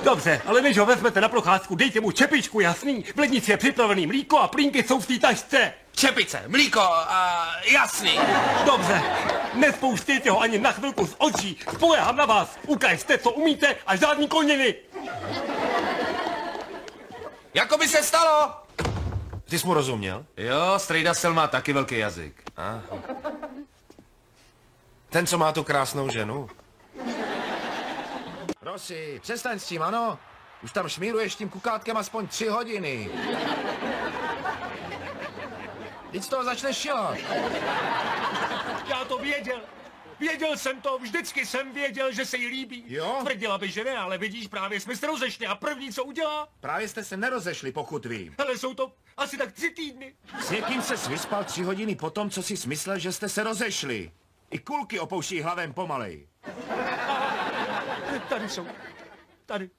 Dobře, ale než ho vezmete na procházku, dejte mu čepičku, jasný? V lednici je připravený mlíko a plínky jsou v té tašce. Čepice, mlíko, jasný. Dobře, nespouštějte ho ani na chvilku z očí, spolehám na vás. Ukažte, co umíte a žádný koniny. Jako by se stalo? Ty jsi mu rozuměl? Jo, strejda Sel má taky velký jazyk. Aha. Ten, co má tu krásnou ženu. Rossi, přestaň s tím, ano? Už tam šmíruješ tím kukátkem aspoň 3 hodiny. Teď z toho začneš šilat. Já to věděl. Věděl jsem to, vždycky jsem věděl, že se jí líbí. Jo? Tvrdila by, že ne, ale vidíš, právě jsme se rozešli a první, co udělá? Právě jste se nerozešli, pokud vím. Ale jsou to asi tak 3 týdny. S někým se vyspal 3 hodiny po tom, co jsi smyslel, že jste se rozešli. I kulky opouští hlavem pomalej. Tady jsou. Tady.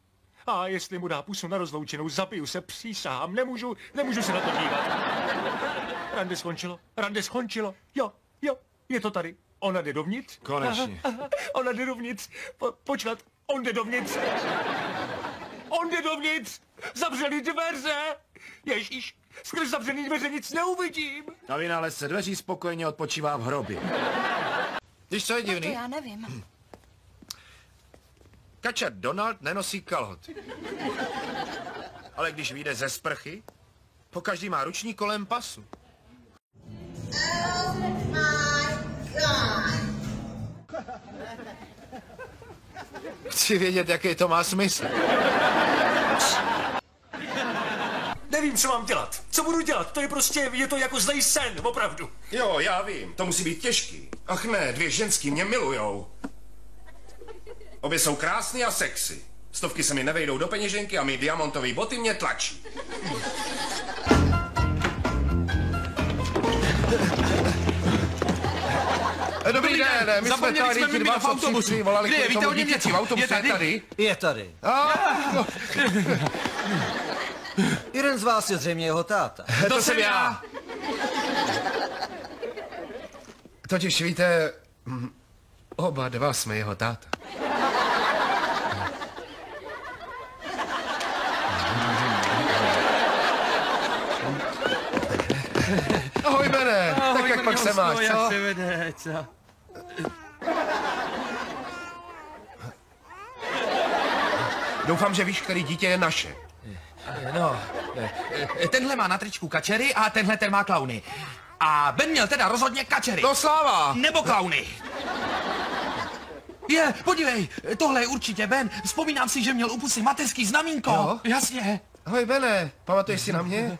A jestli mu dá pusu na rozloučenou, zabiju se, přísahám. Nemůžu se na to dívat. Rande skončilo. Jo, je to tady. Ona jde dovnitř. Konečně. Ona jde dovnitř. Počkat, on jde dovnitř. On jde dovnitř. Zavřeli dveře. Ježíš, skrz zavřený dveře nic neuvidím. A vynálezce dveří spokojeně odpočívá v hrobě. Víš, co je divný? To já nevím. Kačer Donald nenosí kalhoty. Ale když vyjde ze sprchy, pokaždý má ruční kolem pasu. Oh my God. Chci vědět, jaký to má smysl. Nevím, co mám dělat. Co budu dělat? To je prostě, je to jako zlej sen, opravdu. Jo, já vím, to musí být těžký. Ach ne, 2 ženský mě milujou. Obě jsou krásný a sexy. Stovky se mi nevejdou do peněženky a mý diamantové boty mě tlačí. Dobrý den, my jsme tady ti dva, co přišli, volali Kde je, kvůli víte tomu o něm dítěti něco? v autobuse, Je tady? Je tady. Jeden z vás je zřejmě jeho táta. To jsem já. Totiž víte, oba dva jsme jeho táta. Ahoj, Bene, tak jak pak se máš, Jak co? se vede, co? Doufám, že víš, který dítě je naše. No, tenhle má na tričku kačery a tenhle ten má klauny. A Ben měl teda rozhodně kačery. No sláva! Nebo klauny. Podívej, tohle je určitě Ben. Vzpomínám si, že měl u pusy mateřský znamínko. Jo? Jasně. Ahoj, Bene, pamatuješ si na mě?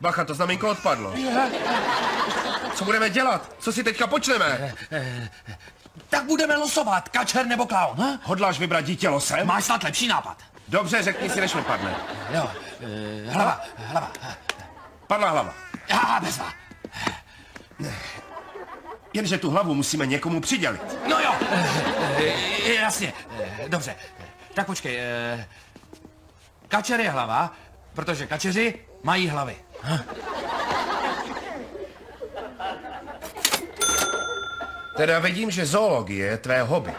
Bacha, to znamínko odpadlo. Co budeme dělat? Co si teďka počneme? Tak budeme losovat, kačer nebo klaun, ha? Hodláš vybrat dítě losem? Máš snad lepší nápad. Dobře, řekni si, než mi padne. Jo, hlava. Padla hlava. Bezva. Jenže tu hlavu musíme někomu přidělit. No jo, jasně, dobře. Tak počkej, kačer je hlava, protože kačeři mají hlavy. Teda vidím, že zoologie je tvé hobby.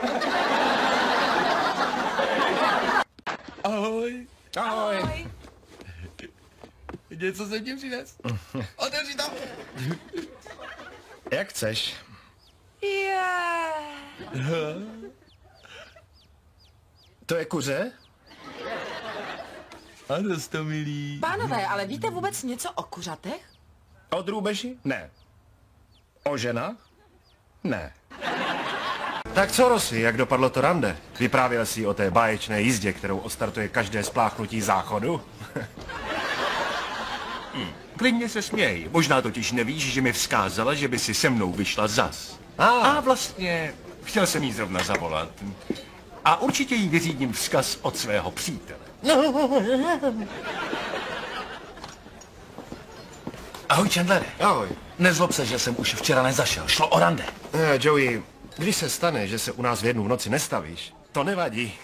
Ahoj. Ahoj. Něco jsem ti přines. Otevři to. Jak chceš. To je kuře? A dost to milý. Pánové, ale víte vůbec něco o kuřatech? O drůbeži? Ne. O ženách? Ne. Tak co, Rossi, jak dopadlo to rande? Vyprávěl jsi o té báječné jízdě, kterou odstartuje každé spláchnutí záchodu? Klidně se směj. Možná totiž nevíš, že mi vzkázala, že by si se mnou vyšla zas. A A vlastně chtěl jsem jí zrovna zavolat. A určitě jí vyřídím vzkaz od svého přítele. Ahoj, Chandlere. ahoj. Nezlob se, že jsem už včera nezašel. Šlo o rande. Joey, když se stane, že se u nás v jednu v noci nestavíš, to nevadí.